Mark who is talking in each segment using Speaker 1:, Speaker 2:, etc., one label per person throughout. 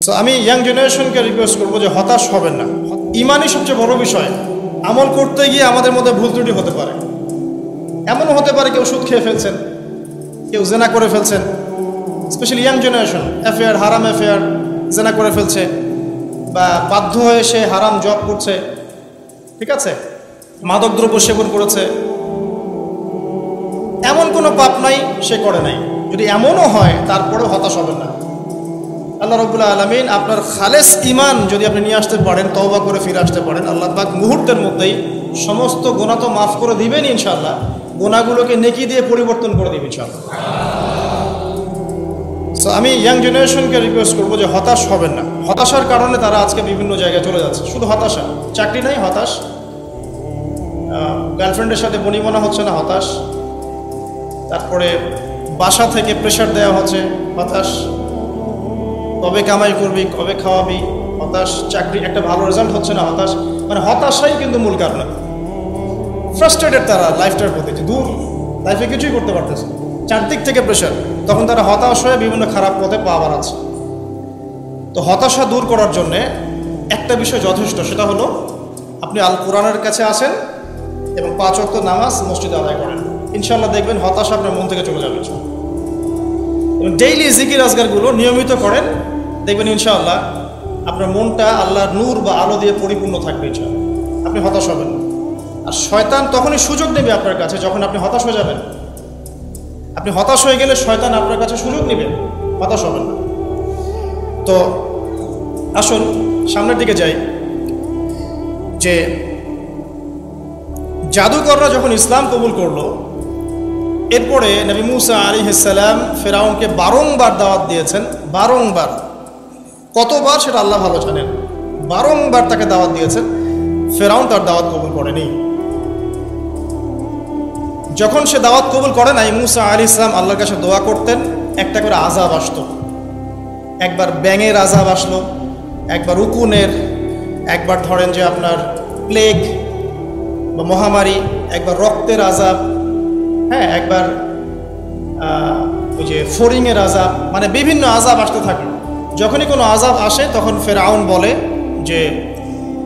Speaker 1: So আমি young জেনারেশনকে request করবো যে হতাশ হবেন না। ইমানই সবচেয়ে বড় বিষয়। আমল করতে গিয়ে আমাদের মধ্যে ভুল ত্রুটি হতে পারে, এমনও হতে পারে কেউ সুদ খেয়ে ফেলছেন, কেউ জেনা করে ফেলছেন, স্পেশালি ইয়াং জেনারেশন অ্যাফেয়ার, হারাম অ্যাফেয়ার, জেনা করে ফেলছে, বা বাধ্য হয়ে সে হারাম জব করছে, ঠিক আছে, মাদকদ্রব্য সেবন করেছে। এমন কোনো পাপ নাই সে করে নাই। যদি এমনও হয় তারপরেও হতাশ হবেন না। আল্লাহ রাব্বুল আলামিন আপনার খালেস ইমান যদি আপনি নিয়ে আসতে পারেন, তওবা করে ফিরে আসতে পারেন, আল্লাহ পাক মুহূর্তের মধ্যেই সমস্ত গুনাহ তো মাফ করে দিবেন ইনশাআল্লাহ, গুনাহগুলোকে নেকি দিয়ে পরিবর্তন করে দিবেন ইনশাআল্লাহ। সো আমি ইয়াং জেনারেশনকে রিকোয়েস্ট করবো যে হতাশ হবেন না। হতাশার কারণে তারা আজকে বিভিন্ন জায়গায় চলে যাচ্ছে। শুধু হতাশা, চাকরি নাই হতাশ, গার্লফ্রেন্ডের সাথে বনিবনা হচ্ছে না হতাশ, তারপরে বাসা থেকে প্রেশার দেওয়া হচ্ছে হতাশ, কবে কামাই করবি, কবে খাওয়াবি হতাশ, চাকরি একটা ভালো রেজাল্ট হচ্ছে না হতাশ। মানে হতাশাই কিন্তু মূল কারণ। ফ্রাস্ট্রেটেড তারা লাইফটার প্রতি, যে দূর লাইফে কিছুই করতে পারতেছে, চারদিক থেকে প্রেশার, তখন তারা হতাশ হয়ে বিভিন্ন খারাপ পথে পা বাড়াচ্ছে। তো হতাশা দূর করার জন্যে একটা বিষয় যথেষ্ট, সেটা হলো আপনি আল কোরআনের কাছে আসেন এবং 5 ওয়াক্ত নামাজ মসজিদে আদায় করেন। ইনশাআল্লাহ দেখবেন হতাশা আপনার মন থেকে চলে যাবে। এবং ডেইলি জিকির আজগারগুলো নিয়মিত করেন, দেখবেন ইনশাআল্লাহ আপনার মনটা আল্লাহর নূর বা আলো দিয়ে পরিপূর্ণ থাকবে ইনশাআল্লাহ, আপনি হতাশ হবেন না। আর শয়তান তখনই সুযোগ নেবে আপনার কাছে যখন আপনি হতাশ হয়ে যাবেন। আপনি হতাশ হয়ে গেলে শয়তান আপনার কাছে সুযোগ নেবে, হতাশ হবেন না। তো আসুন সামনের দিকে যাই। যে জাদুকররা যখন ইসলাম কবুল করলো, এরপরে নবী মুসা আলাইহিস সালাম ফেরাউনকে বারংবার দাওয়াত দিয়েছেন। বারংবার, কতবার সেটা আল্লাহ ভালো জানেন। বারংবার তাকে দাওয়াত দিয়েছেন, ফেরাউন তার দাওয়াত কবুল করেনি। যখন সে দাওয়াত কবুল করে নাই, মুসা আলাইহিস সালাম আল্লাহর কাছে দোয়া করতেন, একটা করে আযাব আসতো। একবার ব্যাঙের আযাব আসলো, একবার উকুনের, একবার ধরেন যে আপনার প্লেগ বা মহামারী, একবার রক্তের আযাব, হ্যাঁ, একবার ওই যে ফড়িংয়ের আযাব, মানে বিভিন্ন আযাব আসতে থাকে। যখনই কোনো আযাব আসে তখন ফেরাউন বলে যে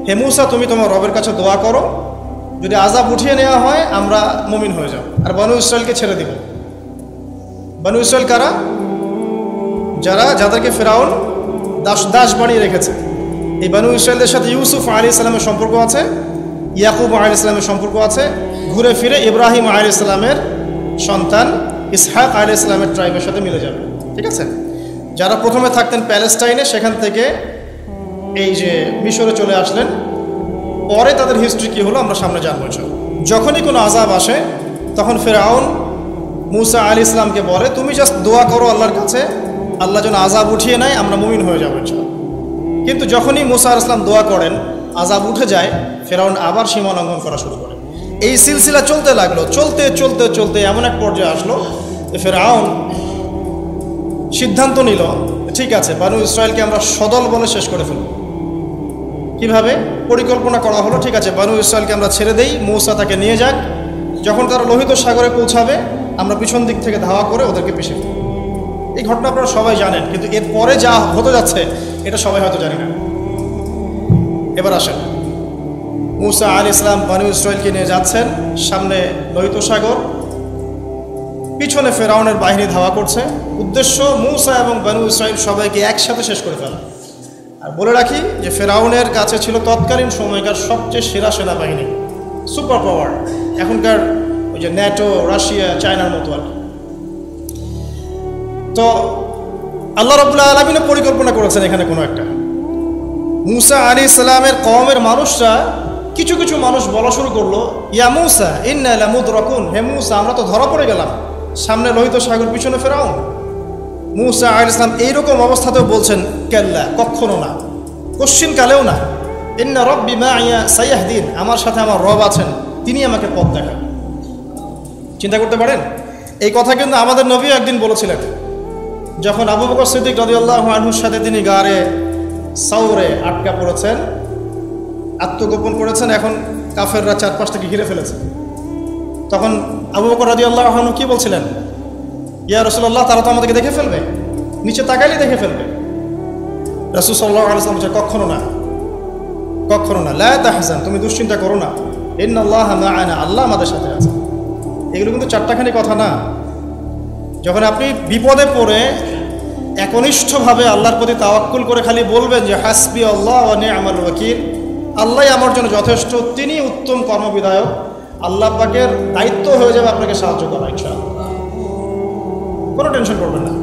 Speaker 1: হে মুসা, তুমি তোমার রবের কাছে দোয়া করো, যদি আযাব উঠিয়ে নেওয়া হয় আমরা মুমিন হয়ে যাব আর বনু ইসরায়েলকে ছেড়ে দিব। বনু ইসরায়েল কারা? যাদেরকে ফেরাউন দাস বানিয়ে রেখেছে। এই বনু ইসরায়েলদের সাথে ইউসুফ আলাইহিস সালামের সম্পর্ক আছে, ইয়াকুব আলাইহিস সালামের সম্পর্ক আছে, ঘুরে ফিরে ইব্রাহিম আলাইহিস সালামের সন্তান ইসহাক আলাইহিস সালামের ট্রাইবের সাথে মিলে যাবে, ঠিক আছে। যারা প্রথমে থাকতেন প্যালেস্টাইনে, সেখান থেকে এই যে মিশরে চলে আসলেন, পরে তাদের হিস্ট্রি কী হলো আমরা সামনে জানবো। যখনই কোনো আযাব আসে তখন ফেরাউন মুসা আলাইহিস সালামকে বলে তুমি জাস্ট দোয়া করো আল্লাহর কাছে, আল্লাহ যেন আযাব উঠিয়ে নেয়, আমরা মুমিন হয়ে যাবো ইনশাআল্লাহ। কিন্তু যখনই মুসা আলাইহিস সালাম দোয়া করেন, আযাব উঠে যায়, ফেরাউন আবার সীমা লঙ্ঘন করা শুরু করে। এই সিলসিলা চলতে লাগলো, চলতে চলতে চলতে এমন এক পর্যায়ে আসলো যে ফেরাউন সিদ্ধান্ত নিল, ঠিক আছে, বনু ইসরায়েলকে আমরা সদল বলে শেষ করে ফেলব। কিভাবে? পরিকল্পনা করা হলো, ঠিক আছে, বনু ইসরায়েলকে আমরা ছেড়ে দেই, মূসা তাকে নিয়ে যাক, যখন তারা লোহিত সাগরে পৌঁছাবে আমরা পিছন দিক থেকে ধাওয়া করে ওদেরকে পিছিয়ে ফেলব। এই ঘটনা আপনারা সবাই জানেন, কিন্তু এর পরে যা হতে যাচ্ছে এটা সবাই হয়তো জানি না। এবার আসেন, মুসা আলাইহিস সালাম বনু ইসরায়েলকে নিয়ে যাচ্ছেন, সামনে লোহিত সাগর, পিছনে ফেরাউনের বাহিনী ধাওয়া করছে। উদ্দেশ্য মুসা এবং বনু ইসরায়েল সবাইকে একসাথে শেষ করে ফেলা। আর বলে রাখি যে ফেরাউনের কাছে ছিল তৎকালীন সময়কার সবচেয়ে সেরা সেনাবাহিনী, সুপার পাওয়ার, এখনকার ওই যে ন্যাটো, রাশিয়া, চায়নার মতো আর কি। তো আল্লাহ রাব্বুল আলামিন পরিকল্পনা করেছেন এখানে কোনো একটা। মুসা আলাইহিস সালামের কওমের মানুষরা, কিছু কিছু মানুষ বলা শুরু করলো, ইয়া মুসা ইন্না লামুদরাকুন, হে মুসা আমরা তো ধরা পড়ে গেলাম, সামনে লোহিত সাগর, পিছনে ফেরাউন। মুসা আলাইহিস সালাম এইরকম অবস্থাতেও বলছেন কাল্লা, কখনো না, কোশ্চিন কালেও না, ইন্না রাব্বি মাইয়া সায়াহদিন, আমার সাথে আমার রব আছেন, তিনি আমাকে পথ দেখান। চিন্তা করতে পারেন, এই কথা কিন্তু আমাদের নবীও একদিন বলেছিলেন, যখন আবু বকর সিদ্দিক রাদিয়াল্লাহু আনহুর সাথে তিনি গারে সাউরে আটকা পড়েছেন, আত্মগোপন করেছেন, এখন কাফেররা চারপাশ থেকে ঘিরে ফেলেছে। তখন আবু বকর রাদিয়াল্লাহু আনহু কি বলছিলেন? ইয়া রাসূলুল্লাহ, তারা তো আমাদেরকে দেখে ফেলবে, নিচে তাকাইলে দেখে ফেলবে। রাসূল সাল্লাল্লাহু আলাইহি ওয়াসাল্লাম বলেছেন কখনো না, কখনো না। লা তাহজান, তুমি দুশ্চিন্তা করো না। ইন্নাল্লাহা মা'ানা, আল্লাহ আমাদের সাথে আছে। এগুলো কিন্তু চারটাখানি কথা না। যখন আপনি বিপদে পড়ে একনিষ্ঠভাবে আল্লাহর প্রতি তাওয়াক্কুল করে খালি বলবেন যে হাসবি আল্লাহ ওয়া নি'মাল ওয়াকিল, আল্লাহই আমার জন্য যথেষ্ট, তিনি উত্তম কর্মবিধায়ক, আল্লাহ পাকের দায়িত্ব হয়ে যাবে আপনাকে সাহায্য করা ইনশাআল্লাহ। কোনো টেনশন করবেন না।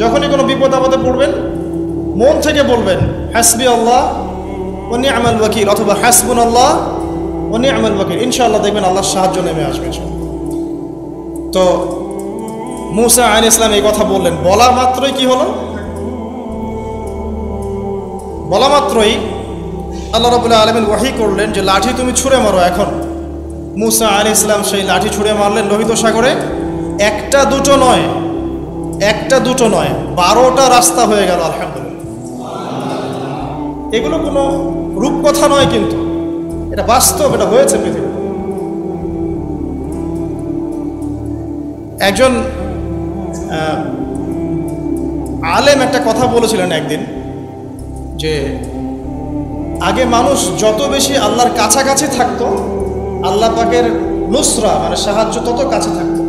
Speaker 1: যখনই কোনো বিপদ আপদে পড়বেন মন থেকে বলবেন হাসবি আল্লাহ ওয়া নি'মাল ওয়াকিল অথবা হাসবুনাল্লাহ ওয়া নি'মাল ওয়াকিল, ইনশাআল্লাহ দেখবেন আল্লাহর সাহায্য নেমে আসবে। তো মূসা আলাইহিস সালাম এই কথা বললেন, বলা মাত্রই কি হলো? বলা মাত্রই আল্লাহ রাব্বুল আলামিন ওহী করলেন যে লাঠি তুমি ছুঁড়ে মারো এখন। মূসা আলাইহিস সালাম সেই লাঠি ছুঁড়ে মারলেন লোহিত সাগরে। একটা দুটো নয়, একটা দুটো নয়, 12টা রাস্তা হয়ে গেল। আলহামদুলিল্লাহ। এগুলো কোনো রূপকথা নয়, কিন্তু এটা বাস্তব, এটা হয়েছে পৃথিবীতে। একজন আলেম একটা কথা বলেছিলেন একদিন যে আগে মানুষ যত বেশি আল্লাহর কাছাকাছি থাকতো, আল্লাহ পাকের নুসরা মানে সাহায্য তত কাছে থাকতো।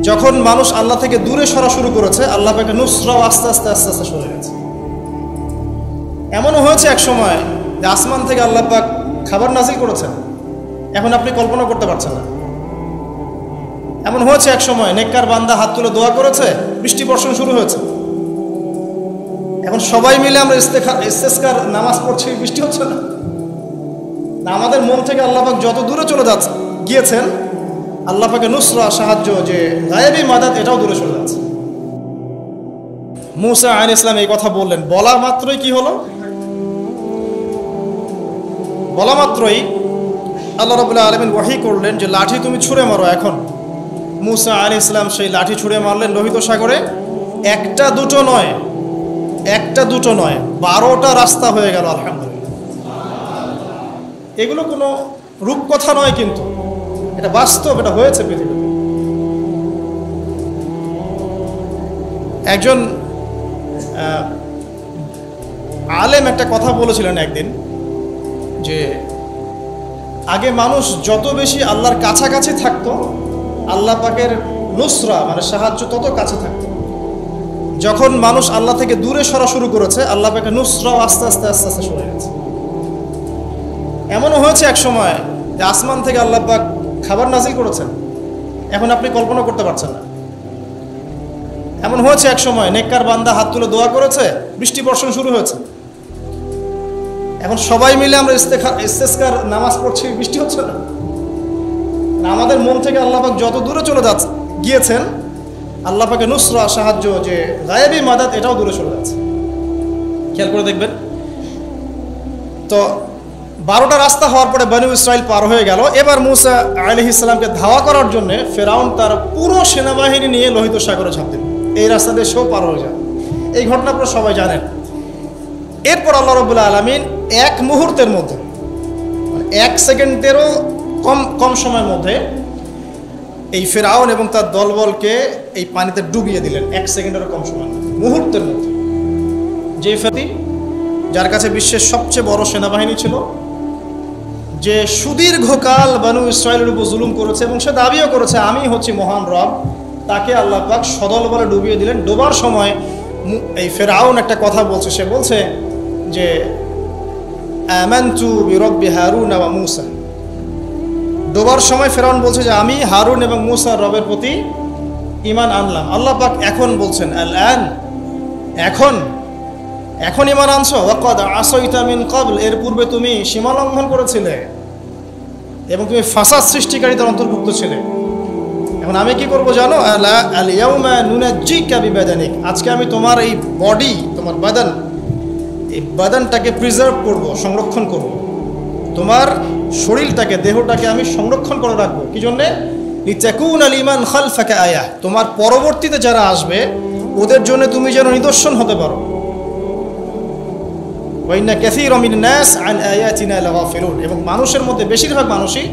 Speaker 1: যখন মানুষ আল্লাহ থেকে দূরে সরা শুরু করেছে, আল্লাহ পাকের নুসরাও আস্তে আস্তে আস্তে আস্তে সরে গেছে। এমনও হয়েছে এক সময় যে আসমান থেকে আল্লাহ পাক খাবার নাজিল করেছেন, এখন আপনি কল্পনা করতে পারছেন না। এমন হয়েছে এক সময় নেককার বান্দা হাত তুলে দোয়া করেছে, বৃষ্টি বর্ষণ শুরু হয়েছে। এখন সবাই মিলে আমরা ইস্তেসকার নামাজ পড়ছি, বৃষ্টি হচ্ছে না। আমাদের মন থেকে আল্লাহ পাক যত দূরে চলে গিয়েছেন, আল্লাহ পাকের নুসরা সাহায্য যে গায়েবী মাদাদ, এটাও দূরে চলে যাচ্ছে। মূসা আলাইহিস সালাম এই কথা বললেন, বলা মাত্রই কি হলো? বলা মাত্রই আল্লাহ রাব্বুল আলামিন ওহী করলেন যে লাঠি তুমি ছুঁড়ে মারো এখন। মূসা আলাইহিস সালাম সেই লাঠি ছুঁড়ে মারলেন লোহিত সাগরে। একটা দুটো নয়, একটা দুটো নয়, 12টা রাস্তা হয়ে গেল। আলহামদুলিল্লাহ। এগুলো কোনো রূপকথা নয়, কিন্তু এটা বাস্তব, এটা হয়েছে পৃথিবীতে। একজন আলেম একটা কথা বলেছিলেন একদিন যে আগে মানুষ যত বেশি আল্লাহর কাছাকাছি থাকতো, আল্লাহ পাকের নুসরা মানে সাহায্য তত কাছে থাকতো। যখন মানুষ আল্লাহ থেকে দূরে সরা শুরু করেছে, আল্লাহ পাকের নুসরাও আস্তে আস্তে আস্তে আস্তে সরে গেছে। এমনও হয়েছে এক সময় যে আসমান থেকে আল্লাহ পাক খাবার নাজিল করেছেন, এখন আপনি কল্পনা করতে পারছেন না। এমন হয়েছে এক সময় নেককার বান্দা হাত তুলে দোয়া করেছে, বৃষ্টি বর্ষণ শুরু হয়েছে। এখন সবাই মিলে আমরা ইস্তেসকার নামাজ পড়ছি, বৃষ্টি হচ্ছে না। আমাদের মন থেকে আল্লাহ পাক যত দূরে চলে গিয়েছেন, আল্লাহ পাকের নুসরা সাহায্য যে গায়েবী মাদাদ, এটাও দূরে চলে যাচ্ছে। খেয়াল করে দেখবেন। তো 12টা রাস্তা হওয়ার পরে বনু ইসরাইল পার হয়ে গেল। এবার মূসা আলাইহিস সালামকে ধাওয়া করার জন্য ফেরাউন তার পুরো সেনাবাহিনী নিয়ে লোহিত সাগরে ঝাঁপ দিল। এই রাস্তা দিয়ে সেও পার হয়ে যায়। এই ঘটনা আপনারা সবাই জানেন। এরপর আল্লাহ রাব্বুল আলামিন এক মুহূর্তের মধ্যে, 1 সেকেন্ডেরও কম সময়ের মধ্যে এই ফেরাউন এবং তার দলবলকে এই পানিতে ডুবিয়ে দিলেন। 1 সেকেন্ডেরও কম সময়, মুহূর্তের মধ্যে। যে ফেরাউন, যার কাছে বিশ্বের সবচেয়ে বড় সেনাবাহিনী ছিল, যে সুদীর্ঘকাল বনু ইসরায়েলের উপর জুলুম করেছে এবং সে দাবিও করেছে আমি হচ্ছি মহান রব, তাকে আল্লাহ পাক সদল বলে ডুবিয়ে দিলেন। ডোবার সময় এই ফেরাউন একটা কথা বলছে, সে বলছে যে আমানতু বিরব্বি হারুন ওয়া মূসা। ডোবার সময় ফেরাউন বলছে যে আমি হারুন এবং মূসার রবের প্রতি ঈমান আনলাম। আল্লাহ পাক এখন বলছেন আল আন, এখন ঈমান আনছো, ওয়াকাদ আসাইতা মিন ক্বাবল, এর পূর্বে তুমি সীমা লঙ্ঘন করেছিলে এবং তুমি ফাসাদ সৃষ্টিকারীদের অন্তর্ভুক্ত ছিলে। এখন আমি কি করব জানো? আল ইয়াউমা নুনাজ্জিকা বিবাদানিক, আজকে আমি তোমার এই বডি, তোমার বাদান, এই বাদানটাকে প্রিজার্ভ করব, সংরক্ষণ করব। তোমার শরীরটাকে, দেহটাকে আমি সংরক্ষণ করে রাখবো। কি জন্যে? লিতাকুনা লিমান খালফাকা আয়াহ, তোমার পরবর্তীতে যারা আসবে ওদের জন্য তুমি যেন নিদর্শন হতে পারো। ওয়া ইন্না কাসীরাম মিনান নাস আন আয়াতিনা লাগাফিলুন, এবং মানুষের মধ্যে বেশিরভাগ মানুষই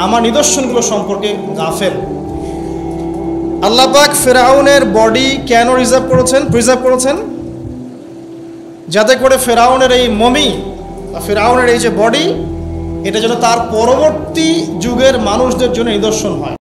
Speaker 1: আমার নিদর্শনগুলো সম্পর্কে গাফেল। আল্লাহ পাক ফেরাউনের বডি কেন প্রিজার্ভ করেছেন? যাতে করে ফেরাউনের এই মমি বা ফেরাউনের এই যে বডি, এটা যেন তার পরবর্তী যুগের মানুষদের জন্য নিদর্শন হয়।